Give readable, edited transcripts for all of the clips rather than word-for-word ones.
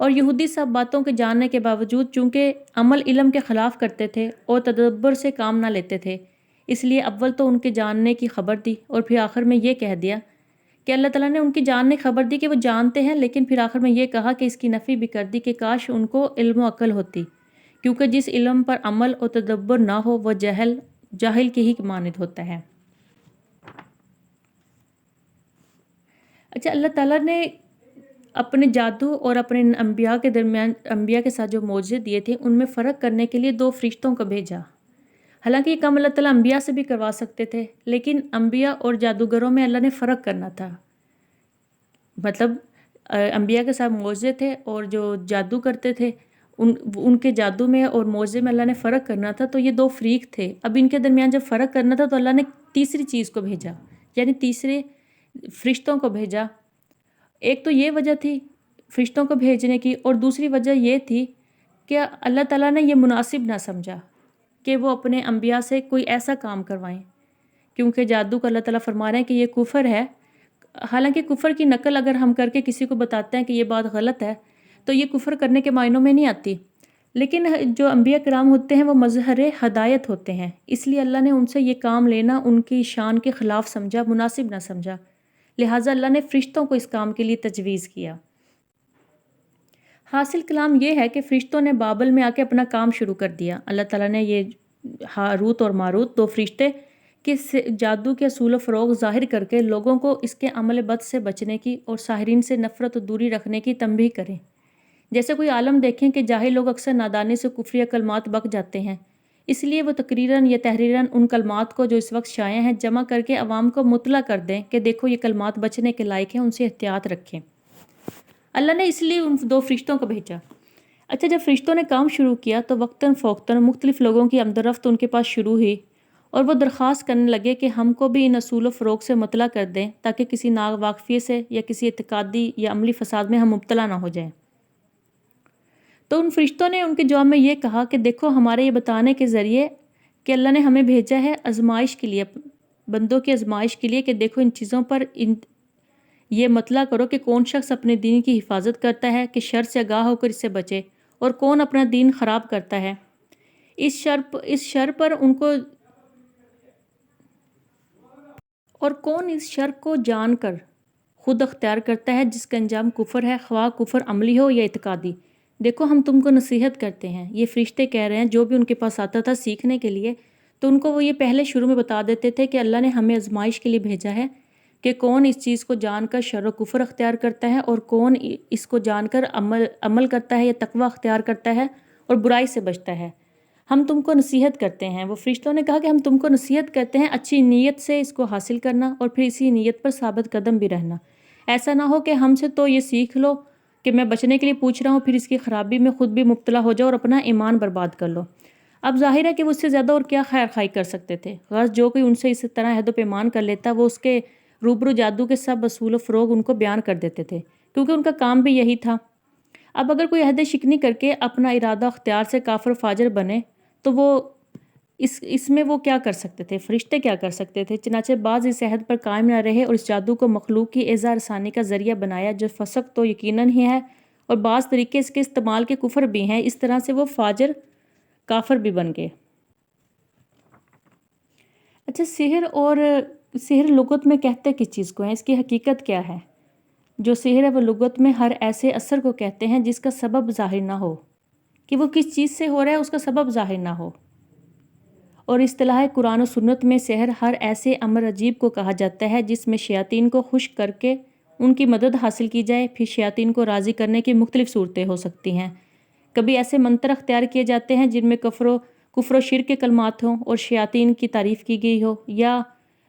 اور یہودی سب باتوں کے جاننے کے باوجود چونکہ عمل علم کے خلاف کرتے تھے اور تدبر سے کام نہ لیتے تھے، اس لیے اول تو ان کے جاننے کی خبر دی اور پھر آخر میں یہ کہہ دیا کہ اللہ تعالیٰ نے ان کی جاننے کی خبر دی کہ وہ جانتے ہیں، لیکن پھر آخر میں یہ کہا کہ اس کی نفی بھی کر دی کہ کاش ان کو علم و عقل ہوتی، کیونکہ جس علم پر عمل اور تدبر نہ ہو وہ جاہل کی ہی مانند ہوتا ہے۔ اچھا، اللہ تعالیٰ نے اپنے جادو اور اپنے انبیاء کے درمیان، انبیاء کے ساتھ جو معجزے دیے تھے ان میں فرق کرنے کے لیے 2 فرشتوں کو بھیجا۔ حالانکہ یہ کام اللہ تعالیٰ انبیاء سے بھی کروا سکتے تھے، لیکن انبیاء اور جادوگروں میں اللہ نے فرق کرنا تھا۔ مطلب انبیاء کے ساتھ معجزے تھے اور جو جادو کرتے تھے ان کے جادو میں اور معجزے میں اللہ نے فرق کرنا تھا، تو یہ 2 فریق تھے۔ اب ان کے درمیان جب فرق کرنا تھا تو اللہ نے تیسری چیز کو بھیجا، یعنی تیسرے فرشتوں کو بھیجا۔ ایک تو یہ وجہ تھی فرشتوں کو بھیجنے کی، اور دوسری وجہ یہ تھی کہ اللہ تعالیٰ نے یہ مناسب نہ سمجھا کہ وہ اپنے انبیاء سے کوئی ایسا کام کروائیں، کیونکہ جادو کو اللہ تعالیٰ فرما رہے ہیں کہ یہ کفر ہے۔ حالانکہ کفر کی نقل اگر ہم کر کے کسی کو بتاتے ہیں کہ یہ بات غلط ہے تو یہ کفر کرنے کے معنوں میں نہیں آتی، لیکن جو انبیاء کرام ہوتے ہیں وہ مظہر ہدایت ہوتے ہیں، اس لیے اللہ نے ان سے یہ کام لینا ان کی شان کے خلاف سمجھا، مناسب نہ سمجھا، لہٰذا اللہ نے فرشتوں کو اس کام کے لیے تجویز کیا۔ حاصل کلام یہ ہے کہ فرشتوں نے بابل میں آ کے اپنا کام شروع کر دیا۔ اللہ تعالیٰ نے یہ ہاروت اور ماروت 2 فرشتے کے جادو کے اصول و فروغ ظاہر کر کے لوگوں کو اس کے عمل بد سے بچنے کی اور ساحرین سے نفرت و دوری رکھنے کی تنبیہ کریں۔ جیسے کوئی عالم دیکھیں کہ جاہل لوگ اکثر نادانی سے کفریہ کلمات بک جاتے ہیں، اس لیے وہ تقریراً یا تحریراً ان کلمات کو جو اس وقت شائع ہیں جمع کر کے عوام کو مطلع کر دیں کہ دیکھو یہ کلمات بچنے کے لائق ہیں، ان سے احتیاط رکھیں۔ اللہ نے اس لیے ان 2 فرشتوں کو بھیجا۔ اچھا، جب فرشتوں نے کام شروع کیا تو وقتاً فوقتاً مختلف لوگوں کی آمد و رفت ان کے پاس شروع ہوئی، اور وہ درخواست کرنے لگے کہ ہم کو بھی ان اصول و فروغ سے مطلع کر دیں تاکہ کسی ناواقفیت سے یا کسی اعتقادی یا عملی فساد میں ہم مبتلا نہ ہو جائیں۔ تو ان فرشتوں نے ان کے جواب میں یہ کہا کہ دیکھو، ہمارے یہ بتانے کے ذریعے کہ اللہ نے ہمیں بھیجا ہے آزمائش کے لیے، بندوں کی آزمائش کے لیے، کہ دیکھو ان چیزوں پر یہ مطلع کرو کہ کون شخص اپنے دین کی حفاظت کرتا ہے کہ شر سے آگاہ ہو کر اس سے بچے، اور کون اپنا دین خراب کرتا ہے اس شر پر ان کو، اور کون اس شر کو جان کر خود اختیار کرتا ہے جس کا انجام کفر ہے، خواہ کفر عملی ہو یا اعتقادی۔ دیکھو، ہم تم کو نصیحت کرتے ہیں۔ یہ فرشتے کہہ رہے ہیں جو بھی ان کے پاس آتا تھا سیکھنے کے لیے، تو ان کو وہ یہ پہلے شروع میں بتا دیتے تھے کہ اللہ نے ہمیں آزمائش کے لیے بھیجا ہے کہ کون اس چیز کو جان کر شر و کفر اختیار کرتا ہے اور کون اس کو جان کر عمل کرتا ہے یا تقوی اختیار کرتا ہے اور برائی سے بچتا ہے۔ ہم تم کو نصیحت کرتے ہیں۔ وہ فرشتوں نے کہا کہ ہم تم کو نصیحت کرتے ہیں اچھی نیت سے اس کو حاصل کرنا اور پھر اسی نیت پر ثابت قدم بھی رہنا۔ ایسا نہ ہو کہ ہم سے تو یہ سیکھ لو کہ میں بچنے کے لیے پوچھ رہا ہوں، پھر اس کی خرابی میں خود بھی مبتلا ہو جاؤ اور اپنا ایمان برباد کر لو۔ اب ظاہر ہے کہ وہ اس سے زیادہ اور کیا خیر خواہی کر سکتے تھے۔ غرض جو کوئی ان سے اس طرح عہد و پیمان کر لیتا وہ اس کے روبرو جادو کے سب اصول و فروغ ان کو بیان کر دیتے تھے، کیونکہ ان کا کام بھی یہی تھا۔ اب اگر کوئی عہد شکنی کر کے اپنا ارادہ اختیار سے کافر و فاجر بنے تو وہ اس میں وہ کیا کر سکتے تھے؟ فرشتے کیا کر سکتے تھے؟ چنانچہ بعض اس عہد پر قائم نہ رہے اور اس جادو کو مخلوق کی ایذا رسانی کا ذریعہ بنایا جو فسق تو یقیناً ہی ہے، اور بعض طریقے اس کے استعمال کے کفر بھی ہیں۔ اس طرح سے وہ فاجر کافر بھی بن گئے۔ اچھا، سحر لغت میں کہتے کس چیز کو ہیں؟ اس کی حقیقت کیا ہے؟ جو سحر ہے وہ لغت میں ہر ایسے اثر کو کہتے ہیں جس کا سبب ظاہر نہ ہو، کہ وہ کس چیز سے ہو رہا ہے اس کا سبب ظاہر نہ ہو۔ اور اصطلاح قرآن و سنت میں سحر ہر ایسے امر عجیب کو کہا جاتا ہے جس میں شیاطین کو خشک کر کے ان کی مدد حاصل کی جائے۔ پھر شیاطین کو راضی کرنے کی مختلف صورتیں ہو سکتی ہیں۔ کبھی ایسے منتر اختیار کیے جاتے ہیں جن میں کفر و شرک کے کلمات ہوں اور شیاطین کی تعریف کی گئی ہو، یا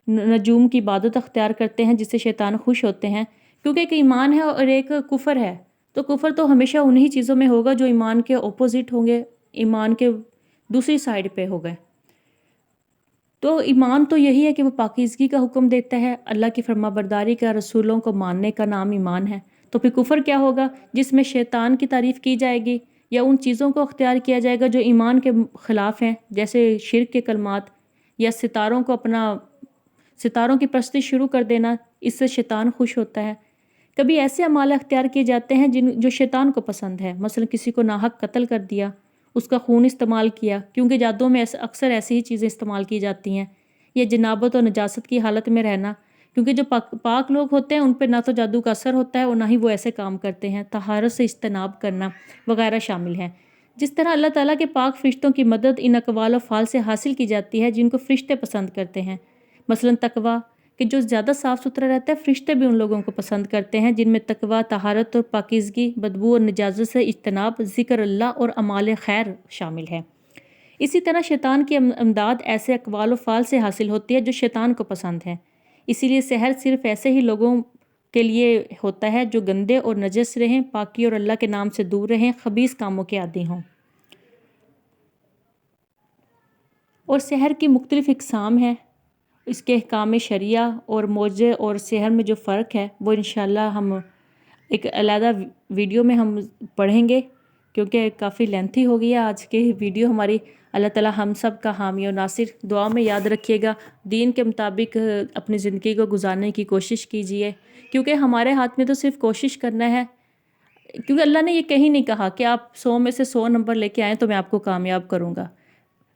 نجوم کی عبادت اختیار کرتے ہیں جس سے شیطان خوش ہوتے ہیں، کیونکہ ایک ایمان ہے اور ایک کفر ہے، تو کفر تو ہمیشہ انہی چیزوں میں ہوگا جو ایمان کے اپوزٹ ہوں گے، ایمان کے دوسری سائڈ پہ ہو گئے۔ تو ایمان تو یہی ہے کہ وہ پاکیزگی کا حکم دیتا ہے، اللہ کی فرما برداری کا، رسولوں کو ماننے کا نام ایمان ہے۔ تو پھر کفر کیا ہوگا؟ جس میں شیطان کی تعریف کی جائے گی یا ان چیزوں کو اختیار کیا جائے گا جو ایمان کے خلاف ہیں، جیسے شرک کے کلمات، یا ستاروں کی پرستی شروع کر دینا، اس سے شیطان خوش ہوتا ہے۔ کبھی ایسے اعمال اختیار کیے جاتے ہیں جو شیطان کو پسند ہے، مثلا کسی کو ناحق قتل کر دیا، اس کا خون استعمال کیا، کیونکہ جادو میں اکثر ایسی ہی چیزیں استعمال کی جاتی ہیں، یا جنابت اور نجاست کی حالت میں رہنا، کیونکہ جو پاک لوگ ہوتے ہیں ان پہ نہ تو جادو کا اثر ہوتا ہے اور نہ ہی وہ ایسے کام کرتے ہیں، طہارت سے اجتناب کرنا وغیرہ شامل ہیں۔ جس طرح اللہ تعالیٰ کے پاک فرشتوں کی مدد ان اقوال و افعال سے حاصل کی جاتی ہے جن کو فرشتے پسند کرتے ہیں، مثلا تقویٰ کہ جو زیادہ صاف ستھرا رہتا ہے، فرشتے بھی ان لوگوں کو پسند کرتے ہیں جن میں تقویٰ، طہارت اور پاکیزگی، بدبو اور نجاست سے اجتناب، ذکر اللہ اور اعمال خیر شامل ہے۔ اسی طرح شیطان کی امداد ایسے اقوال و افعال سے حاصل ہوتی ہے جو شیطان کو پسند ہے، اسی لیے سحر صرف ایسے ہی لوگوں کے لیے ہوتا ہے جو گندے اور نجس رہیں، پاکی اور اللہ کے نام سے دور رہیں، خبیث کاموں کے عادی ہوں۔ اور سحر کی مختلف اقسام ہیں، اس کے احکام شرعیہ اور معجزے اور سحر میں جو فرق ہے وہ انشاءاللہ ہم ایک علیحدہ ویڈیو میں ہم پڑھیں گے، کیونکہ کافی لینتھی ہو گئی ہے آج کی ویڈیو ہماری۔ اللہ تعالیٰ ہم سب کا حامی و ناصر، دعا میں یاد رکھیے گا، دین کے مطابق اپنی زندگی کو گزارنے کی کوشش کیجیے، کیونکہ ہمارے ہاتھ میں تو صرف کوشش کرنا ہے، کیونکہ اللہ نے یہ کہیں نہیں کہا کہ آپ 100 میں سے 100 نمبر لے کے آئیں تو میں آپ کو کامیاب کروں گا،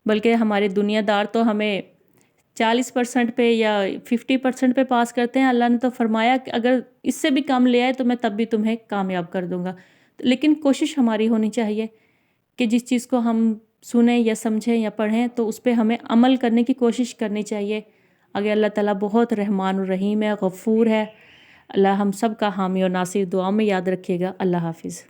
بلکہ ہمارے دنیا دار تو ہمیں 40% پہ یا 50% پہ پاس کرتے ہیں۔ اللہ نے تو فرمایا کہ اگر اس سے بھی کم لے آئے تو میں تب بھی تمہیں کامیاب کر دوں گا، لیکن کوشش ہماری ہونی چاہیے کہ جس چیز کو ہم سنیں یا سمجھیں یا پڑھیں تو اس پہ ہمیں عمل کرنے کی کوشش کرنی چاہیے۔ آگے اللہ تعالیٰ بہت رحمان الرحیم ہے، غفور ہے۔ اللہ ہم سب کا حامی و ناصر، دعا میں یاد رکھیے گا۔ اللہ حافظ۔